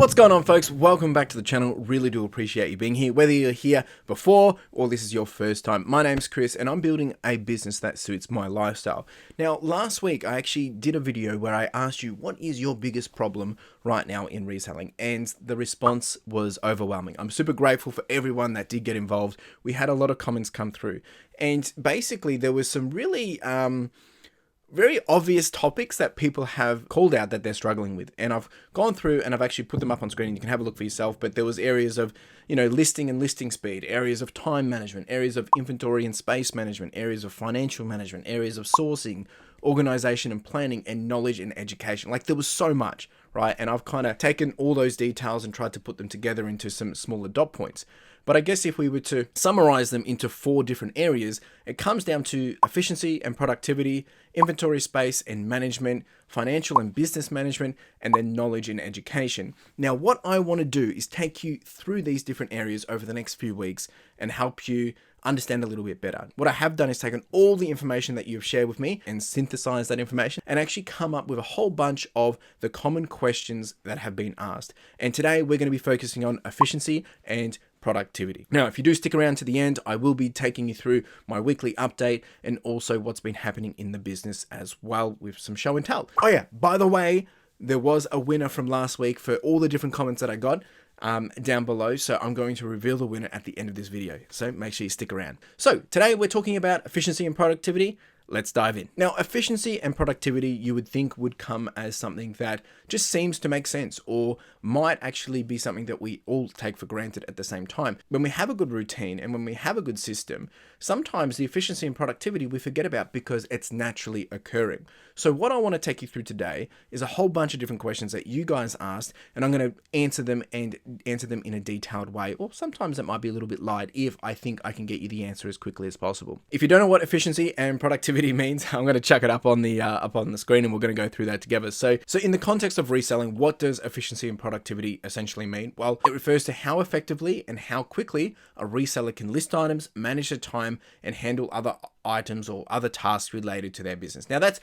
What's going on, folks? Welcome back to the channel. Really do appreciate you being here, whether you're here before or this is your first time. My name's Chris and I'm building a business that suits my lifestyle. Now, last week I actually did a video where I asked you, what is your biggest problem right now in reselling? And the response was overwhelming. I'm super grateful for everyone that did get involved. We had a lot of comments come through, and basically there was some really very obvious topics that people have called out that they're struggling with. And I've gone through and I've actually put them up on screen. You can have a look for yourself, but there was areas of, listing and listing speed, areas of time management, areas of inventory and space management, areas of financial management, areas of sourcing, organization and planning, and knowledge and education. Like, there was so much, right? And I've kind of taken all those details and tried to put them together into some smaller dot points. But I guess if we were to summarize them into 4 different areas, it comes down to efficiency and productivity, inventory space and management, financial and business management, and then knowledge and education. Now, what I want to do is take you through these different areas over the next few weeks and help you understand a little bit better. What I have done is taken all the information that you've shared with me and synthesized that information and actually come up with a whole bunch of the common questions that have been asked. And today we're going to be focusing on efficiency and productivity. Now, if you do stick around to the end, I will be taking you through my weekly update and also what's been happening in the business as well with some show and tell. Oh yeah, by the way, there was a winner from last week for all the different comments that I got down below. So I'm going to reveal the winner at the end of this video. So make sure you stick around. So today we're talking about efficiency and productivity. Let's dive in. Now, efficiency and productivity, you would think would come as something that just seems to make sense or might actually be something that we all take for granted at the same time. When we have a good routine and when we have a good system, sometimes the efficiency and productivity we forget about because it's naturally occurring. So what I want to take you through today is a whole bunch of different questions that you guys asked, and I'm going to answer them in a detailed way, or sometimes it might be a little bit light if I think I can get you the answer as quickly as possible. If you don't know what efficiency and productivity means, I'm going to chuck it up on the screen and we're going to go through that together. So in the context of reselling, what does efficiency and productivity essentially mean? Well, it refers to how effectively and how quickly a reseller can list items, manage their time, and handle other items or other tasks related to their business. Now, that's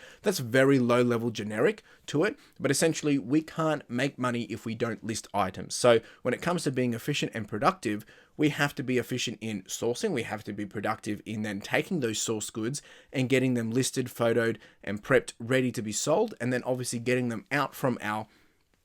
very low level generic to it, but essentially we can't make money if we don't list items. So when it comes to being efficient and productive, we have to be efficient in sourcing. We have to be productive in then taking those source goods and getting them listed, photoed, and prepped, ready to be sold, and then obviously getting them out from our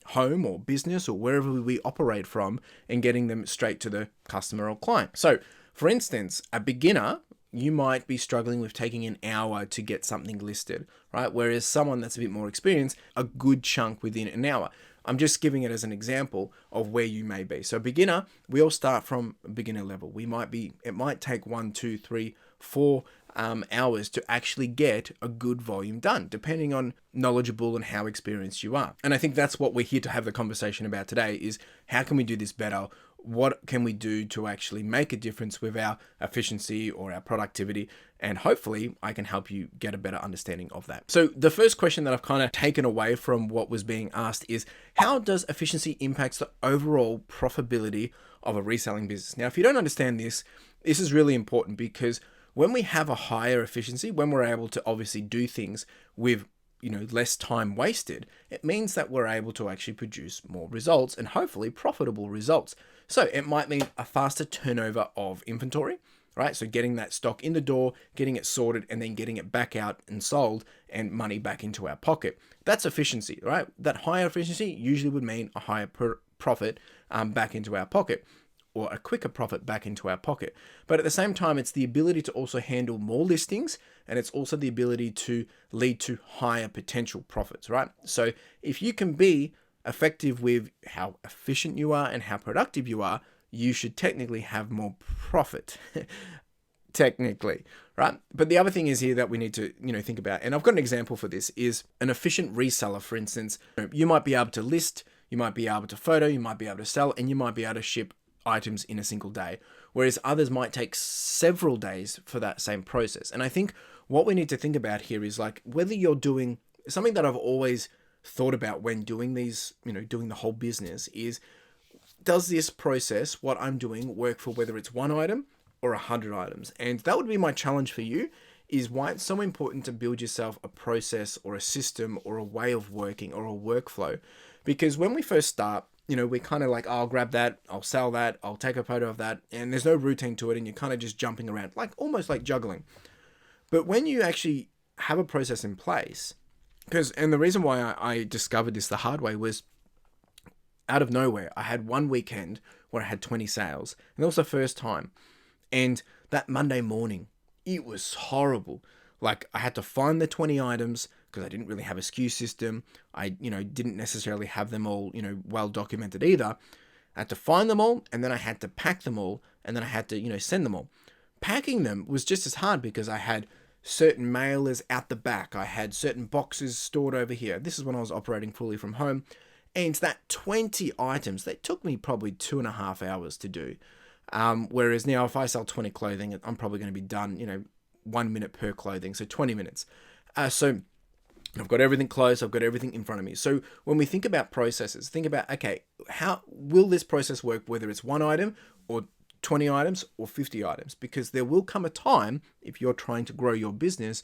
home or business or wherever we operate from and getting them straight to the customer or client. So for instance, a beginner, you might be struggling with taking an hour to get something listed, right? Whereas someone that's a bit more experienced, a good chunk within an hour. I'm just giving it as an example of where you may be. So beginner, we all start from beginner level. It might take 1, 2, 3, 4 hours to actually get a good volume done, depending on knowledgeable and how experienced you are. And I think that's what we're here to have the conversation about today is how can we do this better? What can we do to actually make a difference with our efficiency or our productivity? And hopefully I can help you get a better understanding of that. So the first question that I've kind of taken away from what was being asked is, how does efficiency impact the overall profitability of a reselling business? Now, if you don't understand this, this is really important because when we have a higher efficiency, when we're able to obviously do things with less time wasted, it means that we're able to actually produce more results and hopefully profitable results. So it might mean a faster turnover of inventory, right? So getting that stock in the door, getting it sorted, and then getting it back out and sold and money back into our pocket. That's efficiency, right? That higher efficiency usually would mean a higher profit back into our pocket, or a quicker profit back into our pocket. But at the same time, it's the ability to also handle more listings, and it's also the ability to lead to higher potential profits, right? So if you can be effective with how efficient you are and how productive you are, you should technically have more profit. Technically, right? But the other thing is here that we need to, think about, and I've got an example for this, is an efficient reseller, for instance. You might be able to list, you might be able to photo, you might be able to sell, and you might be able to ship items in a single day, whereas others might take several days for that same process. And I think what we need to think about here is like whether you're doing something that I've always thought about when doing these, doing the whole business is, does this process, what I'm doing, work for whether it's 1 item or 100 items? And that would be my challenge for you, is why it's so important to build yourself a process or a system or a way of working or a workflow. Because when we first start, we're kind of like, oh, I'll grab that, I'll sell that, I'll take a photo of that, and there's no routine to it, and you're kind of just jumping around, like almost like juggling. But when you actually have a process in place, and the reason why I discovered this the hard way was out of nowhere, I had one weekend where I had 20 sales, and that was the first time. And that Monday morning, it was horrible. Like, I had to find the 20 items because I didn't really have a SKU system. I, didn't necessarily have them all, well documented either. I had to find them all, and then I had to pack them all, and then I had to, send them all. Packing them was just as hard because I had certain mailers out the back. I had certain boxes stored over here. This is when I was operating fully from home. And that 20 items, they took me probably 2.5 hours to do. Whereas now if I sell 20 clothing, I'm probably going to be done, 1 minute per clothing. So 20 minutes. So I've got everything closed. I've got everything in front of me. So when we think about processes, think about, okay, how will this process work, whether it's one item or 20 items or 50 items? Because there will come a time, if you're trying to grow your business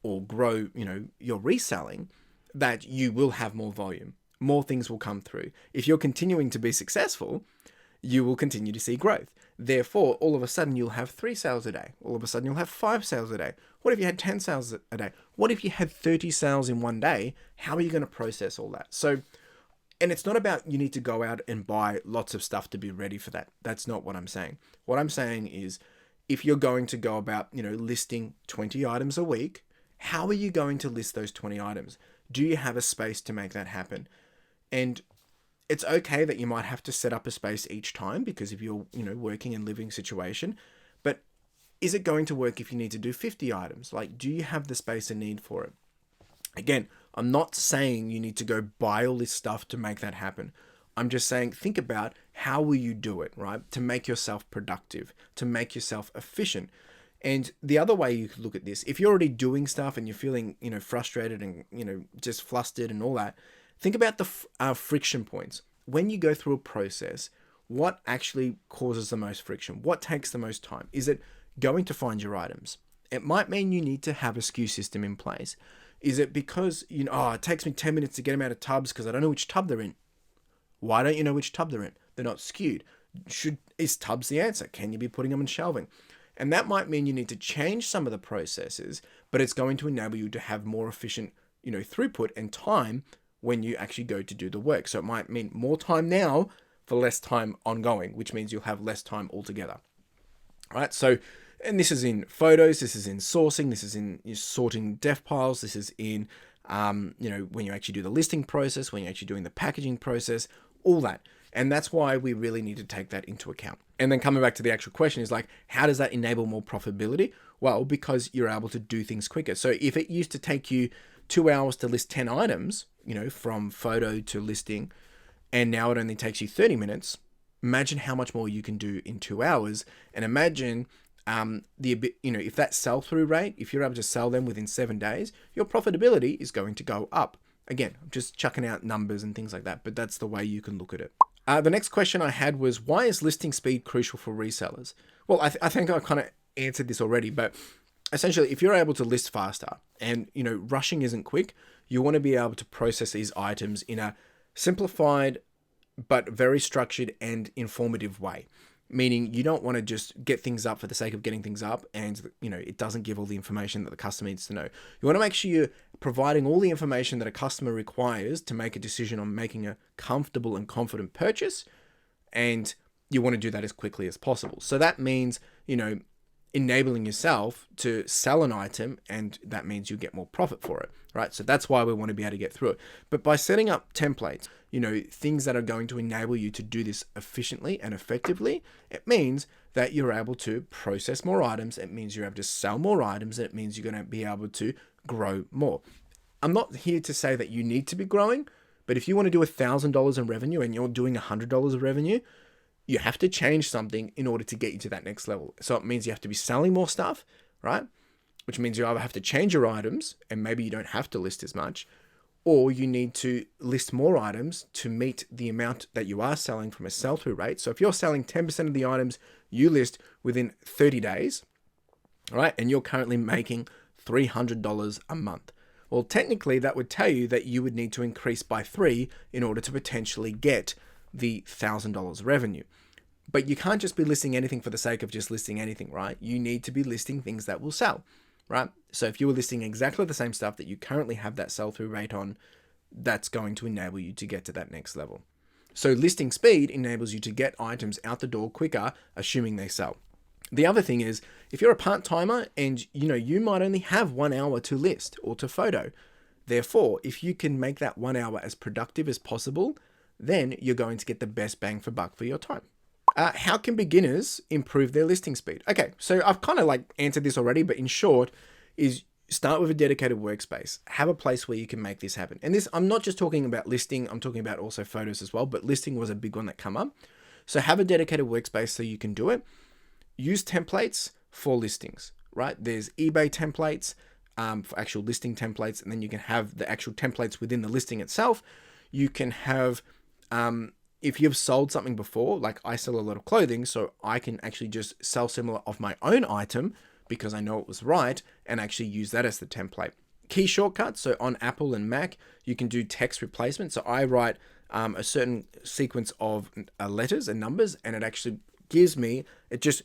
or grow, your reselling, that you will have more volume. More things will come through. If you're continuing to be successful, you will continue to see growth. Therefore, all of a sudden you'll have 3 sales a day. All of a sudden you'll have 5 sales a day. What if you had 10 sales a day? What if you had 30 sales in one day? How are you going to process all that? So, and it's not about you need to go out and buy lots of stuff to be ready for that. That's not what I'm saying. What I'm saying is, if you're going to go about, listing 20 items a week, how are you going to list those 20 items? Do you have a space to make that happen? And it's okay that you might have to set up a space each time because of your, working and living situation. But is it going to work if you need to do 50 items? Like, do you have the space and need for it? Again, I'm not saying you need to go buy all this stuff to make that happen. I'm just saying, think about how will you do it, right? To make yourself productive, to make yourself efficient. And the other way you could look at this, if you're already doing stuff and you're feeling, frustrated and, just flustered and all that, think about the friction points. When you go through a process, what actually causes the most friction? What takes the most time? Is it going to find your items? It might mean you need to have a SKU system in place. Is it because, it takes me 10 minutes to get them out of tubs because I don't know which tub they're in? Why don't you know which tub they're in? They're not skewed. Is tubs the answer? Can you be putting them in shelving? And that might mean you need to change some of the processes, but it's going to enable you to have more efficient, throughput and time when you actually go to do the work. So it might mean more time now for less time ongoing, which means you'll have less time altogether. All right. So, and this is in photos, this is in sourcing, this is in sorting def piles, this is in, when you actually do the listing process, when you're actually doing the packaging process, all that. And that's why we really need to take that into account. And then coming back to the actual question is like, how does that enable more profitability? Well, because you're able to do things quicker. So if it used to take you 2 hours to list 10 items, from photo to listing, and now it only takes you 30 minutes, imagine how much more you can do in 2 hours. And imagine if that sell-through rate, if you're able to sell them within 7 days, your profitability is going to go up. Again, I'm just chucking out numbers and things like that, but that's the way you can look at it. The next question I had was, why is listing speed crucial for resellers? Well, I think I kind of answered this already, but essentially, if you're able to list faster and, rushing isn't quick, you want to be able to process these items in a simplified but very structured and informative way. Meaning you don't want to just get things up for the sake of getting things up and, it doesn't give all the information that the customer needs to know. You want to make sure you're providing all the information that a customer requires to make a decision on making a comfortable and confident purchase. And you want to do that as quickly as possible. So that means, enabling yourself to sell an item, and that means you get more profit for it, right? So that's why we want to be able to get through it. But by setting up templates, things that are going to enable you to do this efficiently and effectively, it means that you're able to process more items. It means you're able to sell more items. And it means you're going to be able to grow more. I'm not here to say that you need to be growing, but if you want to do $1,000 in revenue and you're doing $100 of revenue, you have to change something in order to get you to that next level. So it means you have to be selling more stuff, right? Which means you either have to change your items and maybe you don't have to list as much, or you need to list more items to meet the amount that you are selling from a sell-through rate. So if you're selling 10% of the items you list within 30 days, right, and you're currently making $300 a month, well, technically that would tell you that you would need to increase by 3 in order to potentially get the $1,000 revenue. But you can't just be listing anything for the sake of just listing anything, right? You need to be listing things that will sell, right? So if you were listing exactly the same stuff that you currently have that sell-through rate on, that's going to enable you to get to that next level. So listing speed enables you to get items out the door quicker, assuming they sell. The other thing is, if you're a part-timer and you might only have 1 hour to list or to photo, therefore, if you can make that 1 hour as productive as possible, then you're going to get the best bang for buck for your time. How can beginners improve their listing speed? Okay, so I've kind of like answered this already, but in short, is start with a dedicated workspace. Have a place where you can make this happen. And this, I'm not just talking about listing, I'm talking about also photos as well, but listing was a big one that come up. So have a dedicated workspace so you can do it. Use templates for listings, right? There's eBay templates for actual listing templates, and then you can have the actual templates within the listing itself. You can have, if you've sold something before, like I sell a lot of clothing, so I can actually just sell similar of my own item because I know it was right, and actually use that as the template. Key shortcuts, so on Apple and Mac, you can do text replacement. So I write a certain sequence of letters and numbers, and it actually gives me, it just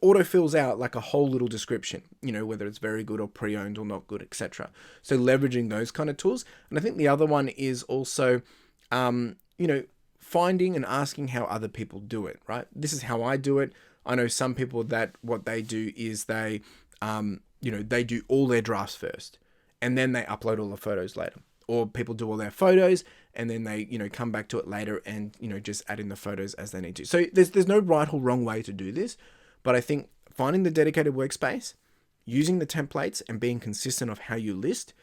auto fills out like a whole little description, whether it's very good or pre-owned or not good, etc. So leveraging those kind of tools. And I think the other one is also, finding and asking how other people do it, right? This is how I do it. I know some people that what they do is they do all their drafts first and then they upload all the photos later. Or people do all their photos and then they, come back to it later and, just add in the photos as they need to. So there's no right or wrong way to do this, but I think finding the dedicated workspace, using the templates and being consistent of how you list,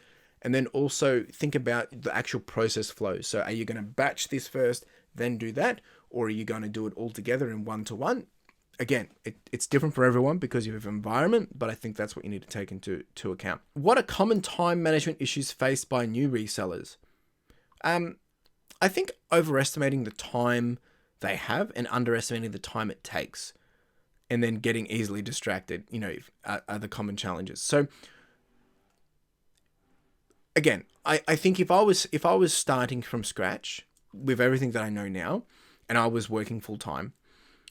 and then also think about the actual process flow. So are you going to batch this first, then do that? Or are you going to do it all together in one-to-one? Again, it's different for everyone because you have environment, but I think that's what you need to take into account. What are common time management issues faced by new resellers? I think overestimating the time they have and underestimating the time it takes, and then getting easily distracted, are the common challenges. So again, I think if I was starting from scratch with everything that I know now, and I was working full time,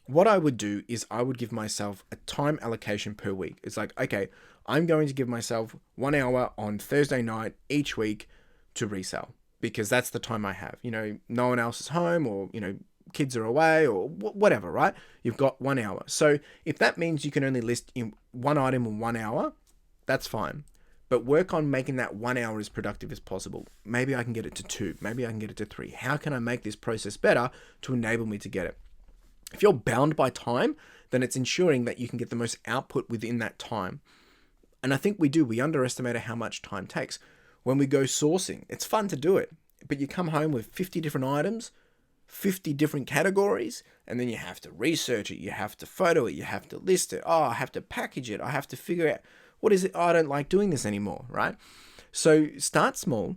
what I would do is I would give myself a time allocation per week. It's like, okay, I'm going to give myself 1 hour on Thursday night each week to resell because that's the time I have. No one else is home or, kids are away or whatever, right? You've got 1 hour. So if that means you can only list in one item in 1 hour, that's fine. But work on making that 1 hour as productive as possible. Maybe I can get it to 2. Maybe I can get it to 3. How can I make this process better to enable me to get it? If you're bound by time, then it's ensuring that you can get the most output within that time. And I think we underestimate how much time takes. When we go sourcing, it's fun to do it, but you come home with 50 different items, 50 different categories, and then you have to research it, you have to photo it, you have to list it, I have to package it, I have to figure out, what is it? I don't like doing this anymore, right? So start small,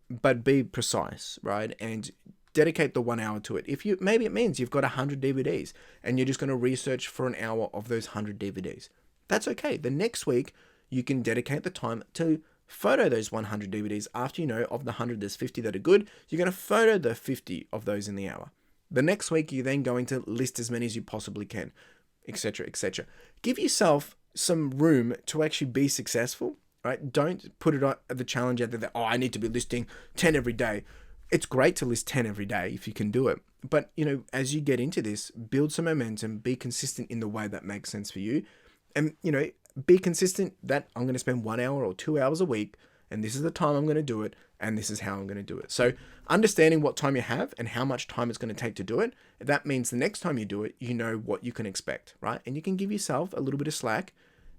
but be precise, right? And dedicate the 1 hour to it. Maybe it means you've got 100 DVDs and you're just going to research for an hour of those 100 DVDs. That's okay. The next week, you can dedicate the time to photo those 100 DVDs. After of the 100, there's 50 that are good. You're going to photo the 50 of those in the hour. The next week, you're then going to list as many as you possibly can, etc., etc. Give yourself some room to actually be successful, right? Don't put it on the challenge out there that, I need to be listing 10 every day. It's great to list 10 every day if you can do it. But, as you get into this, build some momentum, be consistent in the way that makes sense for you. And, be consistent that I'm going to spend 1 hour or 2 hours a week, and this is the time I'm going to do it, and this is how I'm going to do it. So understanding what time you have and how much time it's going to take to do it, that means the next time you do it, you know what you can expect, right? And you can give yourself a little bit of slack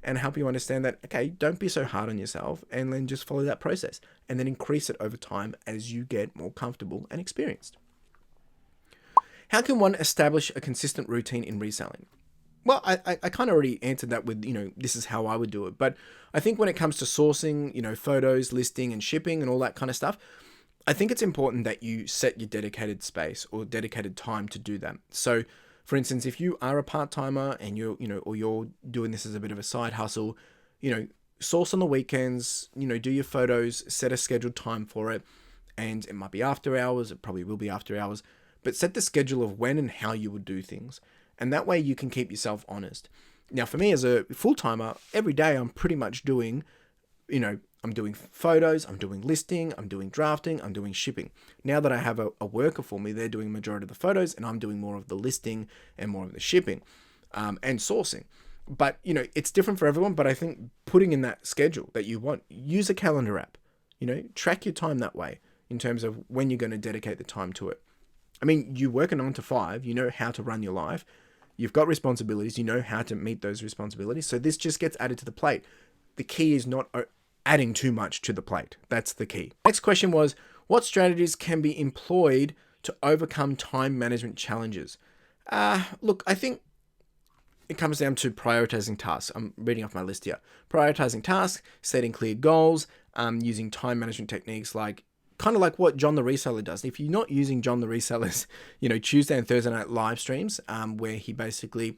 and help you understand that, okay, don't be so hard on yourself, and then just follow that process and then increase it over time as you get more comfortable and experienced. How can one establish a consistent routine in reselling? Well, I kind of already answered that with, this is how I would do it. But I think when it comes to sourcing, photos, listing and shipping and all that kind of stuff, I think it's important that you set your dedicated space or dedicated time to do that. So for instance, if you are a part-timer and you're doing this as a bit of a side hustle, source on the weekends, do your photos, set a scheduled time for it. And it might be after hours. It probably will be after hours. but set the schedule of when and how you would do things. And that way you can keep yourself honest. Now, for me as a full-timer, every day I'm pretty much doing, I'm doing photos, I'm doing listing, I'm doing drafting, I'm doing shipping. Now that I have a worker for me, they're doing majority of the photos and I'm doing more of the listing and more of the shipping and sourcing. But, it's different for everyone, but I think putting in that schedule that you want, use a calendar app, track your time that way in terms of when you're going to dedicate the time to it. I mean, you work a 9 to 5, you know how to run your life. You've got responsibilities, you know how to meet those responsibilities. So this just gets added to the plate. The key is not adding too much to the plate. That's the key. Next question was, what strategies can be employed to overcome time management challenges? Look, I think it comes down to prioritizing tasks. I'm reading off my list here. Prioritizing tasks, setting clear goals, using time management techniques kind of like what John the Reseller does. If you're not using John the Reseller's, Tuesday and Thursday night live streams, where he basically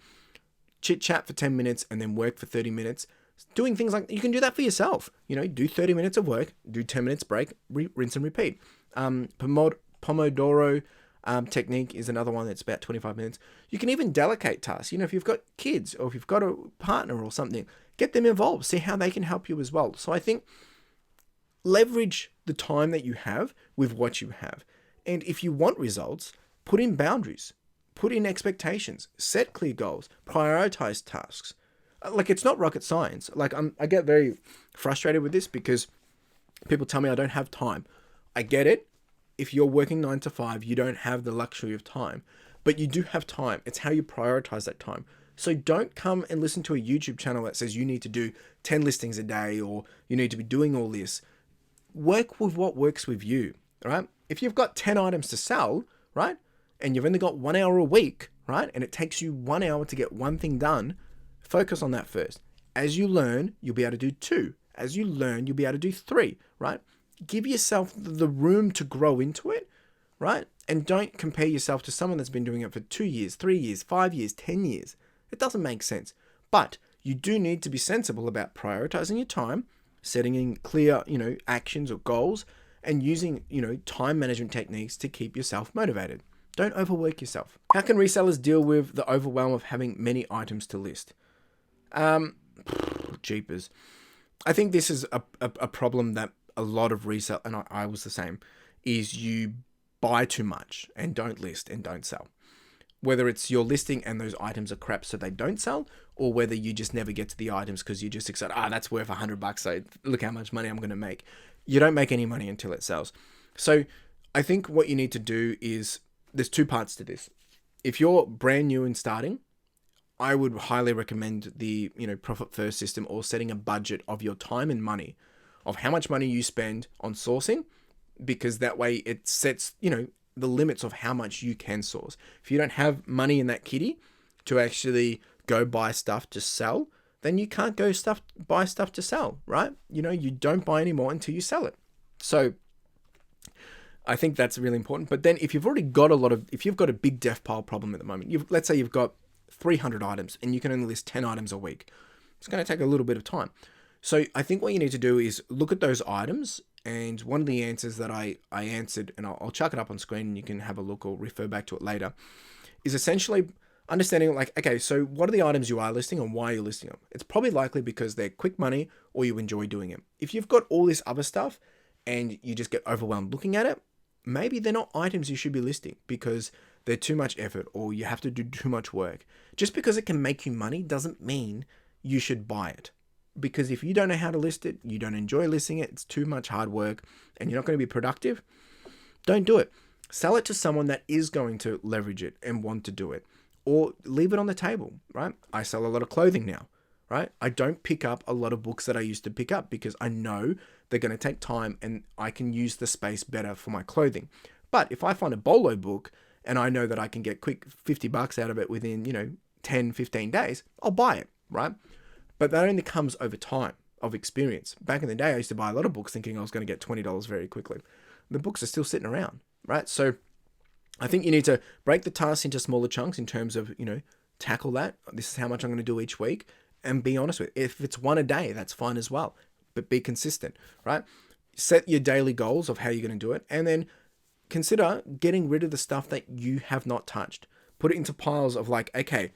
chit chat for 10 minutes and then work for 30 minutes, doing things like, you can do that for yourself. Do 30 minutes of work, do 10 minutes break, rinse and repeat. Pomodoro technique is another one that's about 25 minutes. You can even delegate tasks. If you've got kids or if you've got a partner or something, get them involved, see how they can help you as well. So I think leverage the time that you have with what you have. And if you want results, put in boundaries, put in expectations, set clear goals, prioritize tasks. It's not rocket science. I get very frustrated with this because people tell me I don't have time. I get it. If you're working 9 to 5, you don't have the luxury of time, but you do have time. It's how you prioritize that time. So don't come and listen to a YouTube channel that says you need to do 10 listings a day or you need to be doing all this. Work with what works with you, right? If you've got 10 items to sell, right, and you've only got 1 hour a week, right, and it takes you 1 hour to get one thing done, focus on that first. As you learn, you'll be able to do 2. As you learn, you'll be able to do 3, right? Give yourself the room to grow into it, right? And don't compare yourself to someone that's been doing it for 2 years, 3 years, 5 years, 10 years. It doesn't make sense. But you do need to be sensible about prioritizing your time, setting in clear, actions or goals, and using, time management techniques to keep yourself motivated. Don't overwork yourself. How can resellers deal with the overwhelm of having many items to list? Jeepers. I think this is a problem that a lot of resell, and I was the same, is you buy too much and don't list and don't sell. Whether it's your listing and those items are crap so they don't sell, or whether you just never get to the items because you just excited, that's worth $100, so look how much money I'm going to make. You don't make any money until it sells. So I think what you need to do is, there's 2 parts to this. If you're brand new and starting, I would highly recommend the, profit first system, or setting a budget of your time and money, of how much money you spend on sourcing, because that way it sets, the limits of how much you can source. If you don't have money in that kitty to actually go buy stuff to sell, then you can't go buy stuff to sell, right? You don't buy any more until you sell it. So I think that's really important. But then if you've already got if you've got a big death pile problem at the moment, let's say you've got 300 items and you can only list 10 items a week. It's going to take a little bit of time. So I think what you need to do is look at those items. And one of the answers that I answered, and I'll chuck it up on screen and you can have a look or refer back to it later, is essentially understanding okay, so what are the items you are listing and why you're listing them? It's probably likely because they're quick money or you enjoy doing it. If you've got all this other stuff and you just get overwhelmed looking at it, maybe they're not items you should be listing because they're too much effort or you have to do too much work. Just because it can make you money doesn't mean you should buy it. Because if you don't know how to list it, you don't enjoy listing it, it's too much hard work, and you're not going to be productive, don't do it. Sell it to someone that is going to leverage it and want to do it. Or leave it on the table, right? I sell a lot of clothing now, right? I don't pick up a lot of books that I used to pick up because I know they're going to take time and I can use the space better for my clothing. But if I find a bolo book and I know that I can get quick $50 out of it within, 10, 15 days, I'll buy it, right? But that only comes over time of experience. Back in the day, I used to buy a lot of books thinking I was going to get $20 very quickly. The books are still sitting around, right? So I think you need to break the task into smaller chunks in terms of, tackle that. This is how much I'm going to do each week, and be honest with it. If it's 1 a day, that's fine as well, but be consistent, right? Set your daily goals of how you're going to do it, and then consider getting rid of the stuff that you have not touched. Put it into piles of like, okay,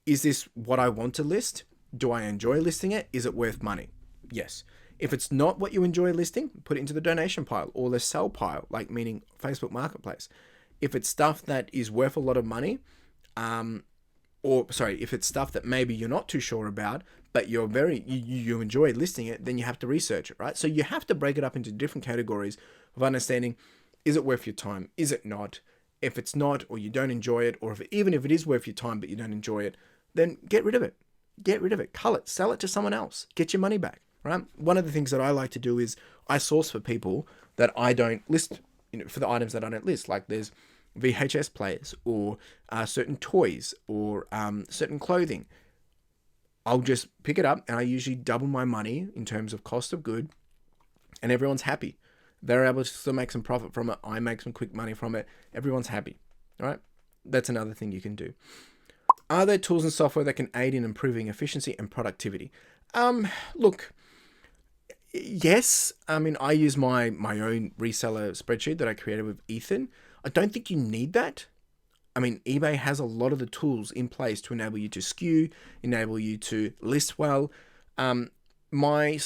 is this what I want to list? Do I enjoy listing it? Is it worth money? Yes. If it's not what you enjoy listing, put it into the donation pile or the sell pile, like meaning Facebook Marketplace. If it's stuff that is worth a lot of money, if it's stuff that maybe you're not too sure about, but you enjoy listing it, then you have to research it, right? So you have to break it up into different categories of understanding, is it worth your time? Is it not? If it's not, or you don't enjoy it, or even if it is worth your time, but you don't enjoy it, then get rid of it. Get rid of it, cull it, sell it to someone else, get your money back, right? One of the things that I like to do is I source for people that I don't list, for the items that I don't list. Like there's VHS players or certain toys or certain clothing. I'll just pick it up and I usually double my money in terms of cost of good, and everyone's happy. They're able to still make some profit from it. I make some quick money from it. Everyone's happy, all right? That's another thing you can do. Are there tools and software that can aid in improving efficiency and productivity? Look, yes. I mean, I use my own reseller spreadsheet that I created with Ethan. I don't think you need that. I mean, eBay has a lot of the tools in place to enable you to skew, enable you to list well. My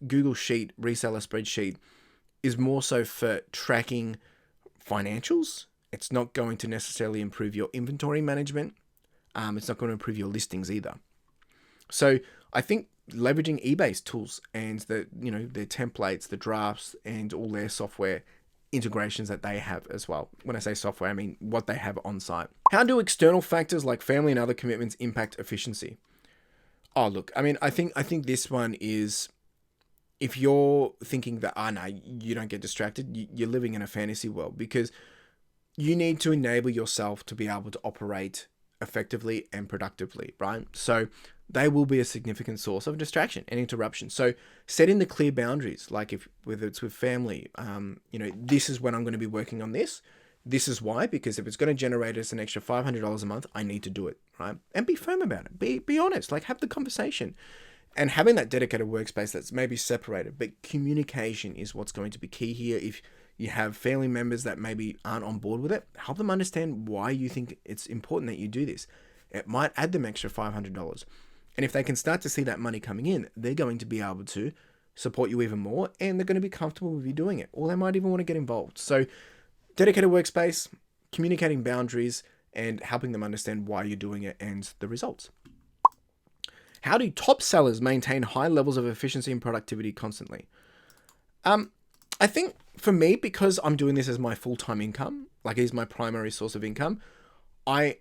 Google Sheet reseller spreadsheet is more so for tracking financials. It's not going to necessarily improve your inventory management. It's not going to improve your listings either. So I think leveraging eBay's tools and their templates, the drafts, and all their software integrations that they have as well. When I say software, I mean what they have on site. How do external factors like family and other commitments impact efficiency? Oh, look, I mean, I think this one is, if you're thinking that, no, you don't get distracted, you're living in a fantasy world, because you need to enable yourself to be able to operate effectively and productively, right? So they will be a significant source of distraction and interruption. So setting the clear boundaries, like whether it's with family, this is when I'm going to be working on this. This is why, because if it's going to generate us an extra $500 a month, I need to do it, right? And be firm about it. Be honest, like have the conversation. And having that dedicated workspace that's maybe separated, but communication is what's going to be key here. If you have family members that maybe aren't on board with it, help them understand why you think it's important that you do this. It might add them extra $500. And if they can start to see that money coming in, they're going to be able to support you even more, and they're going to be comfortable with you doing it, or they might even want to get involved. So dedicated workspace, communicating boundaries, and helping them understand why you're doing it and the results. How do top sellers maintain high levels of efficiency and productivity constantly? I think for me, because I'm doing this as my full-time income, like it is my primary source of income, I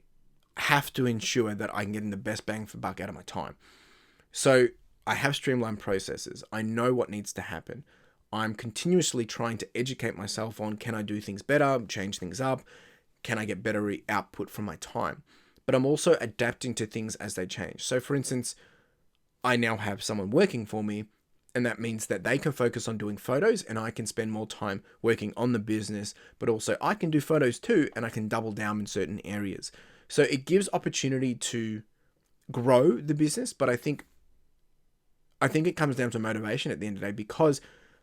have to ensure that I can get the best bang for buck out of my time. So I have streamlined processes. I know what needs to happen. I'm continuously trying to educate myself on, can I do things better, change things up? Can I get better output from my time? But I'm also adapting to things as they change. So for instance, I now have someone working for me, and that means that they can focus on doing photos and I can spend more time working on the business, but also I can do photos too, and I can double down in certain areas. So it gives opportunity to grow the business, but I think it comes down to motivation at the end of the day, because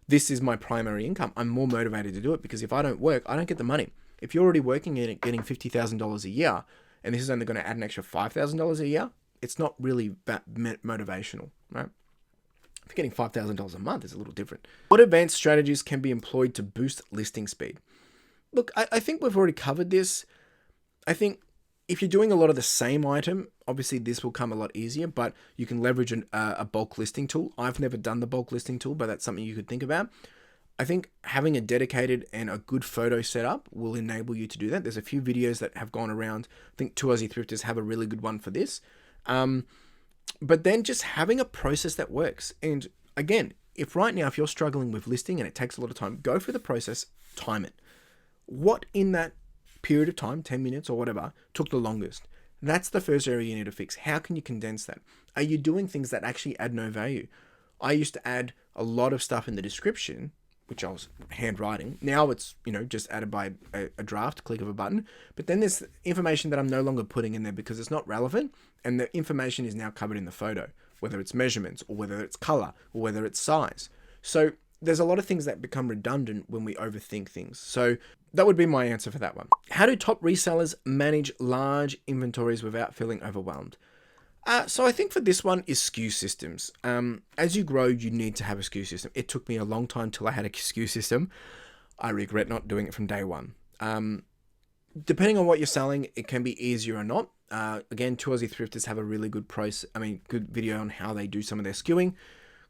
this is my primary income. I'm more motivated to do it, because if I don't work, I don't get the money. If you're already working in it, getting $50,000 a year, and this is only going to add an extra $5,000 a year, it's not really that motivational, right? If you're getting $5,000 a month, it's a little different. What advanced strategies can be employed to boost listing speed? Look, I think we've already covered this. I think if you're doing a lot of the same item, obviously this will come a lot easier, but you can leverage a bulk listing tool. I've never done the bulk listing tool, but that's something you could think about. I think having a dedicated and a good photo setup will enable you to do that. There's a few videos that have gone around. I think Two Aussie Thrifters have a really good one for this. But then just having a process that works. And again, if you're struggling with listing and it takes a lot of time, go through the process, time it. What in that period of time, 10 minutes or whatever, took the longest? That's the first area you need to fix. How can you condense that? Are you doing things that actually add no value? I used to add a lot of stuff in the description, which I was handwriting. Now it's, just added by a draft, click of a button. But then there's information that I'm no longer putting in there because it's not relevant. And the information is now covered in the photo, whether it's measurements or whether it's color or whether it's size. So there's a lot of things that become redundant when we overthink things. So that would be my answer for that one. How do top resellers manage large inventories without feeling overwhelmed? So I think for this one is SKU systems. As you grow, you need to have a SKU system. It took me a long time till I had a SKU system. I regret not doing it from day one. Depending on what you're selling, it can be easier or not. Again, Two Aussie Thrifters have a really good good video on how they do some of their SKUing.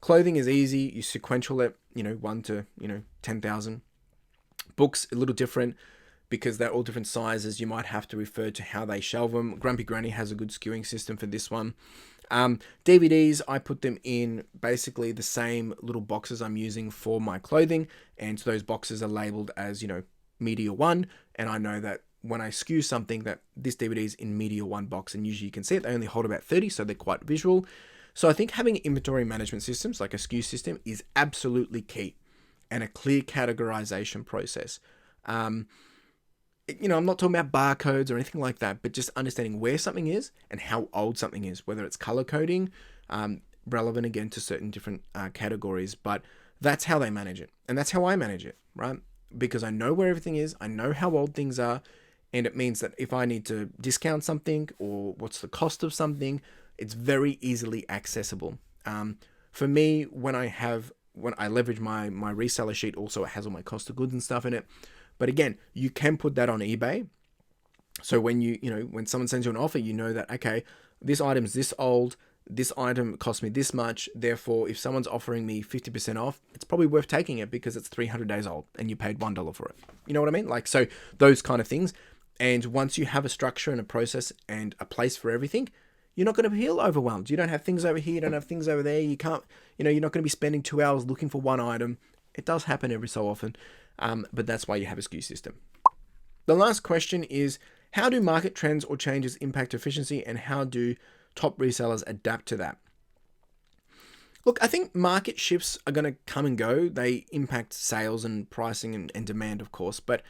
Clothing is easy. You sequential it, 1 to 10,000. Books a little different because they're all different sizes. You might have to refer to how they shelve them. Grumpy Granny has a good skewing system for this one. DVDs, I put them in basically the same little boxes I'm using for my clothing, and so those boxes are labeled as Media 1, and I know that when I skew something that this DVD is in Media 1 box, and usually you can see it, they only hold about 30, so they're quite visual. So I think having inventory management systems like a SKU system is absolutely key, and a clear categorization process. I'm not talking about barcodes or anything like that, but just understanding where something is and how old something is, whether it's color coding, relevant again to certain different categories, but that's how they manage it. And that's how I manage it, right? Because I know where everything is, I know how old things are, and it means that if I need to discount something or what's the cost of something, it's very easily accessible. For me, when I leverage my reseller sheet, also it has all my cost of goods and stuff in it. But again, you can put that on eBay. So when when someone sends you an offer, you know that, okay, this item's this old, this item cost me this much. Therefore, if someone's offering me 50% off, it's probably worth taking it because it's 300 days old and you paid $1 for it. You know what I mean? Like, so those kind of things. And once you have a structure and a process and a place for everything, you're not going to feel overwhelmed. You don't have things over here, you don't have things over there. You can't, you're not going to be spending 2 hours looking for one item. It does happen every so often. But that's why you have a SKU system. The last question is, how do market trends or changes impact efficiency, and how do top resellers adapt to that? Look, I think market shifts are going to come and go. They impact sales and pricing and demand, of course. But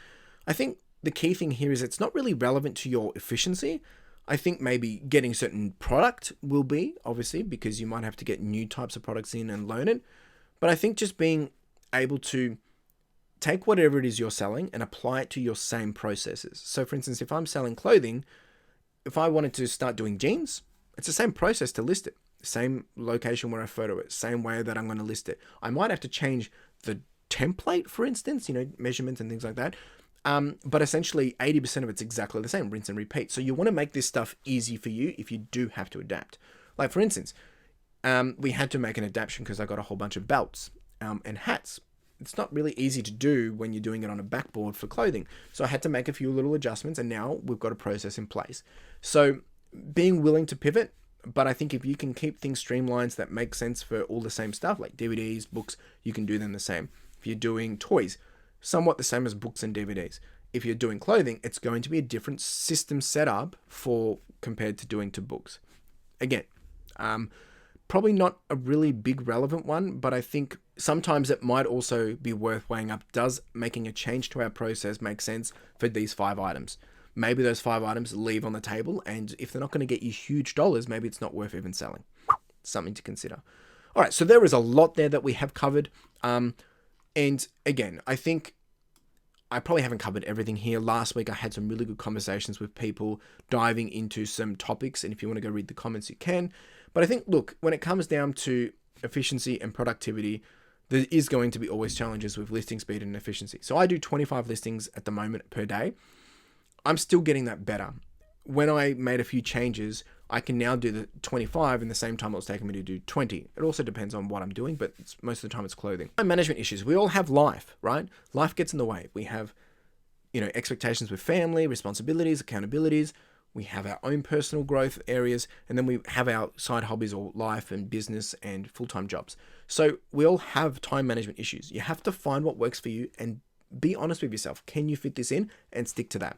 I think the key thing here is it's not really relevant to your efficiency. I think maybe getting certain product will be, obviously, because you might have to get new types of products in and learn it. But I think just being able to take whatever it is you're selling and apply it to your same processes. So for instance, if I'm selling clothing, if I wanted to start doing jeans, it's the same process to list it. Same location where I photo it, same way that I'm going to list it. I might have to change the template, for instance, measurements and things like that. But essentially 80% of it's exactly the same, rinse and repeat. So you want to make this stuff easy for you if you do have to adapt. Like for instance, we had to make an adaptation because I got a whole bunch of belts and hats. It's not really easy to do when you're doing it on a backboard for clothing. So I had to make a few little adjustments, and now we've got a process in place. So being willing to pivot, but I think if you can keep things streamlined that make sense for all the same stuff, like DVDs, books, you can do them the same. If you're doing toys, somewhat the same as books and DVDs. If you're doing clothing, it's going to be a different system setup compared to doing to books. Again, probably not a really big relevant one, but I think sometimes it might also be worth weighing up. Does making a change to our process make sense for these 5 items? Maybe those 5 items leave on the table, and if they're not going to get you huge dollars, maybe it's not worth even selling. Something to consider. All right, so there is a lot there that we have covered. And again, I think I probably haven't covered everything here. Last week, I had some really good conversations with people diving into some topics. And if you want to go read the comments, you can. But I think, look, when it comes down to efficiency and productivity, there is going to be always challenges with listing speed and efficiency. So I do 25 listings at the moment per day. I'm still getting that better. When I made a few changes, I can now do the 25 in the same time it was taking me to do 20. It also depends on what I'm doing, but most of the time it's clothing. Management issues. We all have life, right? Life gets in the way. We have, expectations with family, responsibilities, accountabilities. We have our own personal growth areas, and then we have our side hobbies or life and business and full-time jobs. So we all have time management issues. You have to find what works for you and be honest with yourself. Can you fit this in and stick to that?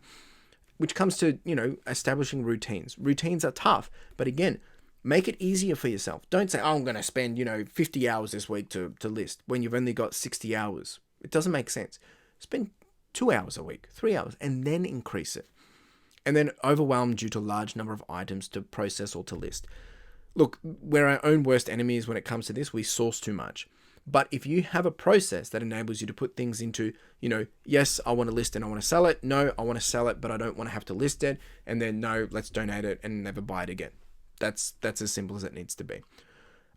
Which comes to, establishing routines. Routines are tough, but again, make it easier for yourself. Don't say, I'm going to spend, 50 hours this week to list when you've only got 60 hours. It doesn't make sense. Spend 2 hours a week, 3 hours, and then increase it. And then overwhelm due to large number of items to process or to list. Look, we're our own worst enemies when it comes to this. We source too much. But if you have a process that enables you to put things into, yes, I want to list and I want to sell it. No, I want to sell it, but I don't want to have to list it. And then no, let's donate it and never buy it again. That's as simple as it needs to be.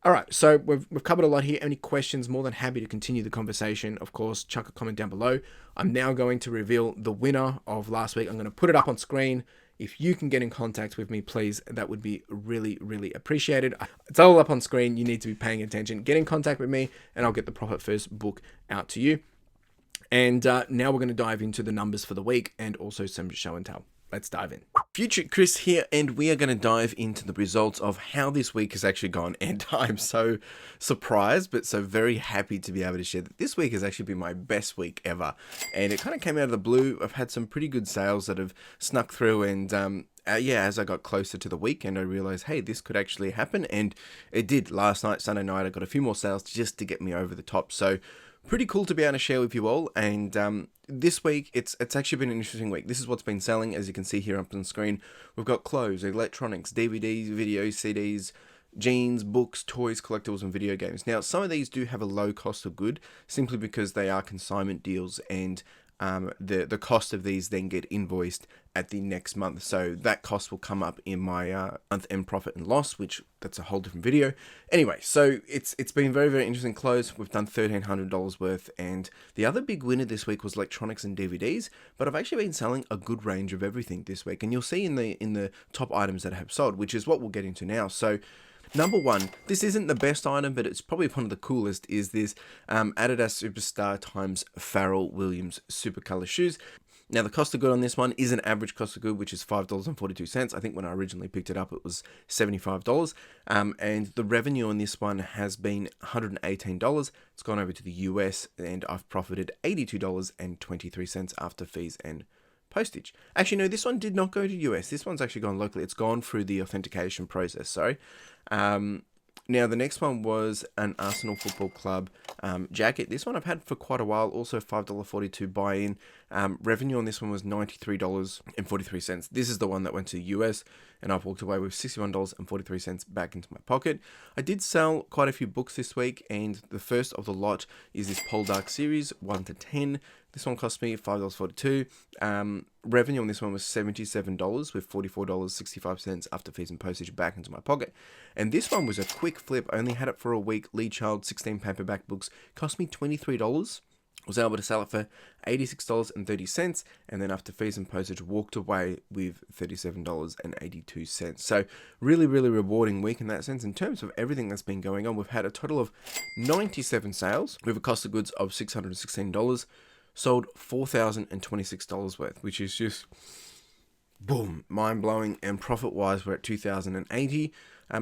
All right, so we've covered a lot here. Any questions, more than happy to continue the conversation. Of course, chuck a comment down below. I'm now going to reveal the winner of last week. I'm going to put it up on screen. If you can get in contact with me, please, that would be really, really appreciated. It's all up on screen. You need to be paying attention. Get in contact with me, and I'll get the Profit First book out to you. And now we're going to dive into the numbers for the week and also some show and tell. Let's dive in. Future Chris here, and we are going to dive into the results of how this week has actually gone. And I'm so surprised, but so very happy to be able to share that this week has actually been my best week ever. And it kind of came out of the blue. I've had some pretty good sales that have snuck through, and as I got closer to the weekend, I realized, hey, this could actually happen. And it did. Last night, Sunday night, I got a few more sales just to get me over the top. So pretty cool to be able to share with you all. And this week, it's actually been an interesting week. This is what's been selling, as you can see here up on the screen. We've got clothes, electronics, DVDs, videos, CDs, jeans, books, toys, collectibles, and video games. Now, some of these do have a low cost of good, simply because they are consignment deals, and the cost of these then get invoiced at the next month. So that cost will come up in my month-end profit and loss, which that's a whole different video. Anyway, so it's been very, very interesting close. We've done $1,300 worth, and the other big winner this week was electronics and DVDs. But I've actually been selling a good range of everything this week, and you'll see in the top items that I have sold, which is what we'll get into now. So number one, this isn't the best item, but it's probably one of the coolest, is this Adidas Superstar times Pharrell Williams Supercolor shoes. Now, the cost of good on this one is an average cost of good, which is $5.42. I think when I originally picked it up, it was $75. And the revenue on this one has been $118. It's gone over to the US, and I've profited $82.23 after fees and postage. Actually, no, this one did not go to US. This one's actually gone locally. It's gone through the authentication process, sorry. Now, the next one was an Arsenal Football Club jacket. This one I've had for quite a while, also $5.42 buy-in. Revenue on this one was $93.43. This is the one that went to the US, and I've walked away with $61.43 back into my pocket. I did sell quite a few books this week, and the first of the lot is this Poldark series, 1 to 10. This one cost me $5.42. Revenue on this one was $77 with $44.65 after fees and postage back into my pocket. And this one was a quick flip. I only had it for a week. Lee Child 16 paperback books cost me $23. Was able to sell it for $86.30, and then after fees and postage walked away with $37.82. So really, really rewarding week in that sense. In terms of everything that's been going on, we've had a total of 97 sales with a cost of goods of $616. Sold $4,026 worth, which is just boom, mind-blowing. And profit-wise, we're at $2,080.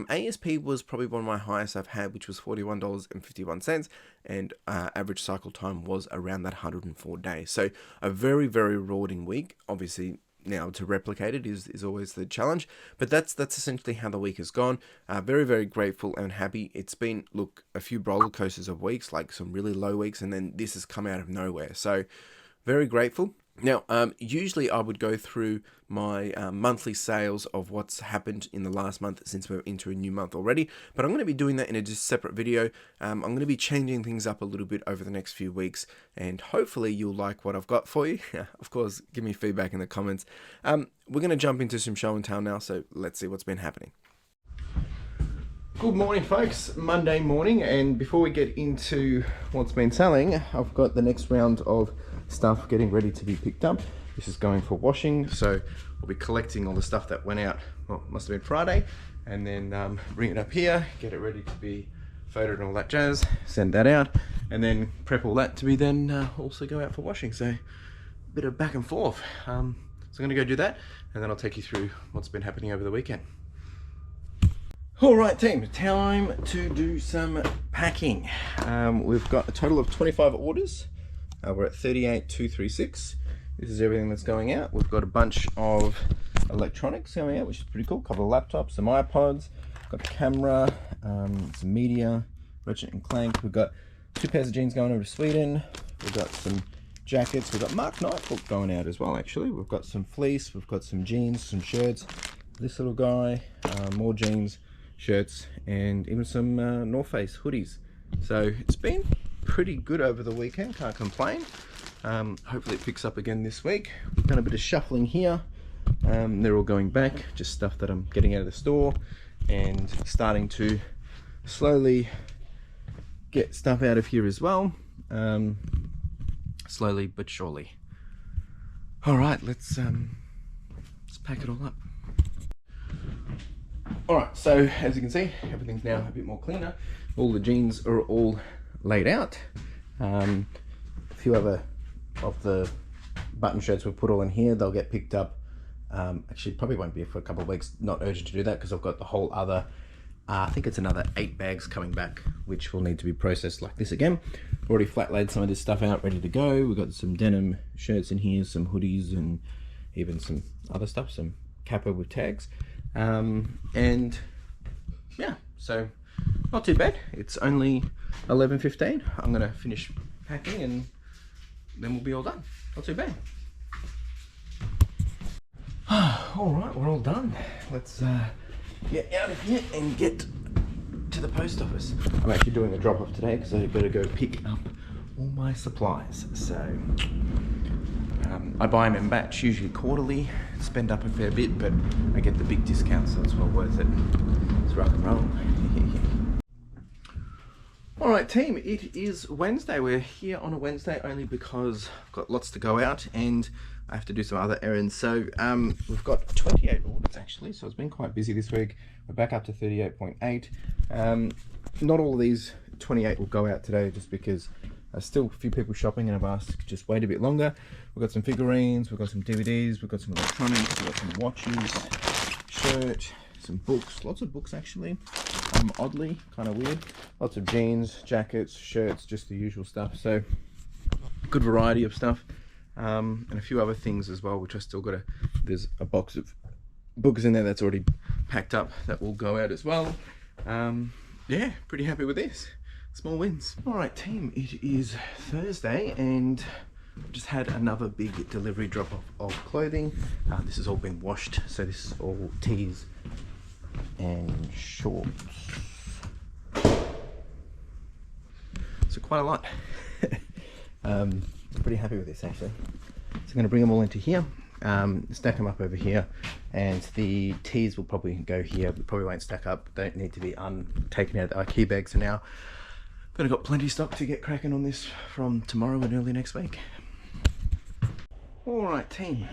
ASP was probably one of my highest I've had, which was $41.51, and average cycle time was around that 104 days. So a very, very rewarding week. Obviously, now to replicate it is always the challenge, but that's essentially how the week has gone. Very, very grateful and happy. It's been, look, a few roller coasters of weeks, like some really low weeks, and then this has come out of nowhere. So very grateful. Now, usually I would go through my monthly sales of what's happened in the last month, since we're into a new month already, but I'm going to be doing that in a just separate video. I'm going to be changing things up a little bit over the next few weeks, and hopefully you'll like what I've got for you. Of course, give me feedback in the comments. We're going to jump into some show and tell now, so let's see what's been happening. Good morning, folks. Monday morning, and before we get into what's been selling, I've got the next round of stuff getting ready to be picked up. This is going for washing, so we'll be collecting all the stuff that went out, well, must have been Friday, and then bring it up here, get it ready to be photoed and all that jazz, send that out, and then prep all that to be then also go out for washing. So a bit of back and forth. So I'm going to go do that, and then I'll take you through what's been happening over the weekend. Alright team, time to do some packing. We've got a total of 25 orders. We're at 38,236. This is everything that's going out. We've got a bunch of electronics going out, which is pretty cool. A couple of laptops, some iPods, got a camera, some media, Ratchet and Clank. We've got 2 pairs of jeans going over to Sweden. We've got some jackets. We've got Mark Knight book going out as well, actually. We've got some fleece. We've got some jeans, some shirts. This little guy, more jeans, shirts, and even some North Face hoodies So it's been pretty good over the weekend, can't complain. Hopefully it picks up again this week. We've done a bit of shuffling here. They're all going back, just stuff that I'm getting out of the store and starting to slowly get stuff out of here as well. Slowly but surely. All right, let's pack it all up. All right, so as you can see, everything's now a bit more cleaner. All the jeans are all laid out. A few other of the button shirts we've put all in here, they'll get picked up. Actually, probably won't be for a couple of weeks. Not urgent to do that because I've got the whole other, I think it's another 8 bags coming back, which will need to be processed like this again. Already flat laid some of this stuff out, ready to go. We've got some denim shirts in here, some hoodies, and even some other stuff, some kappa with tags. And yeah, so not too bad. It's only 11:15. I'm gonna finish packing and then we'll be all done. Not too bad. All right, we're all done. Let's get out of here and get to the post office. I'm actually doing a drop off today because I've got to go pick up all my supplies. So I buy them in batch, usually quarterly, spend up a fair bit, but I get the big discount, so it's well worth it. It's rock and roll. All right, team, it is Wednesday. We're here on a Wednesday only because I've got lots to go out and I have to do some other errands. So we've got 28 orders actually, so it's been quite busy this week. We're back up to 38.8. Not all of these 28 will go out today just because there's still a few people shopping and I've asked to just wait a bit longer. We've got some figurines, we've got some DVDs, we've got some electronics, we've got some watches, shirt, some books, lots of books actually. Oddly, kind of weird. Lots of jeans, jackets, shirts, just the usual stuff. So good variety of stuff. And a few other things as well, which I still got to, there's a box of books in there that's already packed up that will go out as well. Yeah, pretty happy with this. Small wins. All right, team, it is Thursday and I've just had another big delivery drop off of clothing. This has all been washed, so this is all tees and shorts. So quite a lot. Pretty happy with this actually. So I'm going to bring them all into here, stack them up over here, and the tees will probably go here. We probably won't stack up, don't need to be taken out of the IKEA bags for now. But I've got plenty of stock to get cracking on this from tomorrow and early next week. Alright team,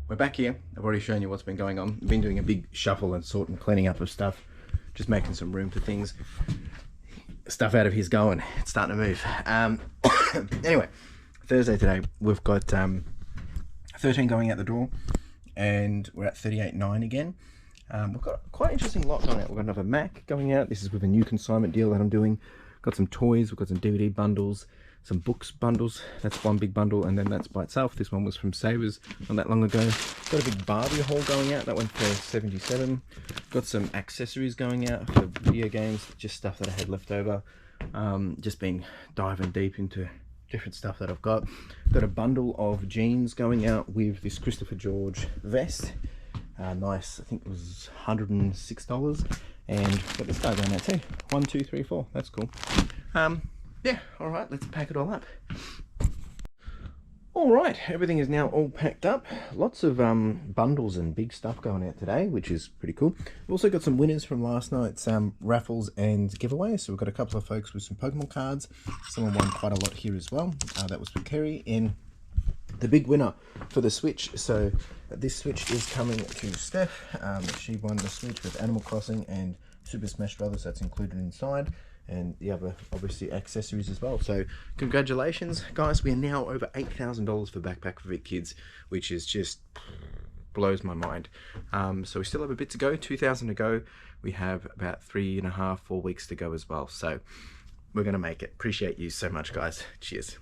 we're back here. I've already shown you what's been going on. I've been doing a big shuffle and sort and cleaning up of stuff, just making some room for things. Stuff out of here's going, it's starting to move. Anyway, Thursday today, we've got 13 going out the door and we're at 38.9 again. We've got quite an interesting lot going out. We've got another Mac going out. This is with a new consignment deal that I'm doing. Got some toys, we've got some DVD bundles, some books bundles. That's one big bundle, and then that's by itself. This one was from Savers not that long ago. Got a big Barbie haul going out. That went for 77. Got some accessories going out for video games, just stuff that I had left over. Just been diving deep into different stuff that I've got. Got a bundle of jeans going out with this Christopher George vest. Nice, I think it was $106, and got this guy going out too. 1, 2, 3, 4. That's cool. Yeah, all right, let's pack it all up. All right, everything is now all packed up. Lots of bundles and big stuff going out today, which is pretty cool. We've also got some winners from last night's raffles and giveaways. So we've got a couple of folks with some Pokemon cards. Someone won quite a lot here as well. That was for Kerry in the big winner for the Switch. So this Switch is coming to Steph. She won the Switch with Animal Crossing and Super Smash Brothers. That's included inside, and the other obviously accessories as well. So congratulations guys, we are now over $8,000 for Backpack for Vic Kids, which is just blows my mind. So we still have a bit to go, 2,000 to go. We have about 3.5, 4 weeks to go as well, so we're gonna make it. Appreciate you so much guys. Cheers.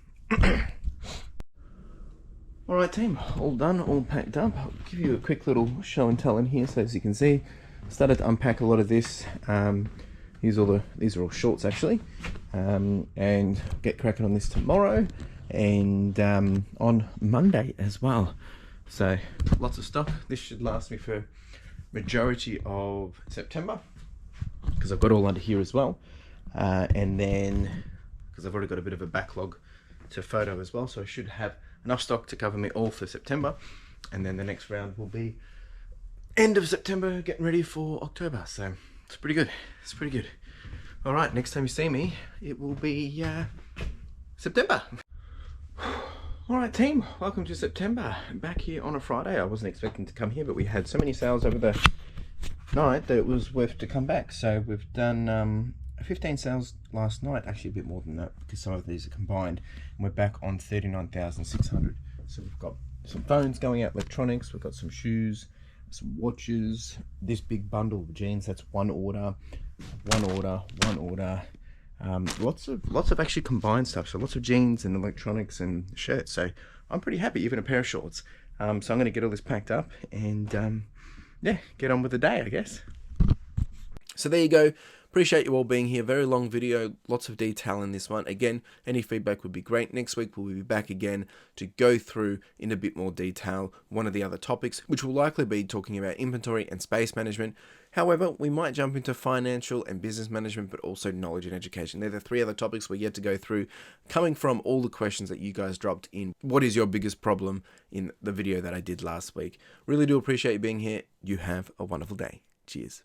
All right team, all done, all packed up. I'll give you a quick little show and tell in here. So as you can see, I started to unpack a lot of this. These are all shorts actually, and get cracking on this tomorrow and on Monday as well. So lots of stock. This should last me for majority of September. because I've got all under here as well. And then, because I've already got a bit of a backlog to photo as well, so I should have enough stock to cover me all for September. And then the next round will be end of September, getting ready for October. So it's pretty good. It's pretty good. All right, next time you see me, it will be September. All right, team, welcome to September. Back here on a Friday. I wasn't expecting to come here, but we had so many sales over the night that it was worth to come back. So we've done 15 sales last night, actually a bit more than that because some of these are combined. And we're back on 39,600. So we've got some phones going out, electronics, we've got some shoes, some watches, this big bundle of jeans, that's one order. Lots of actually combined stuff, so lots of jeans and electronics and shirts. So I'm pretty happy, even a pair of shorts. So I'm going to get all this packed up and yeah, get on with the day, I guess. So there you go. Appreciate you all being here. Very long video, lots of detail in this one. Again, any feedback would be great. Next week we'll be back again to go through in a bit more detail one of the other topics, which will likely be talking about inventory and space management. However, we might jump into financial and business management, but also knowledge and education. They're the three other topics we're yet to go through, coming from all the questions that you guys dropped in. What is your biggest problem in the video that I did last week? Really do appreciate you being here. You have a wonderful day. Cheers.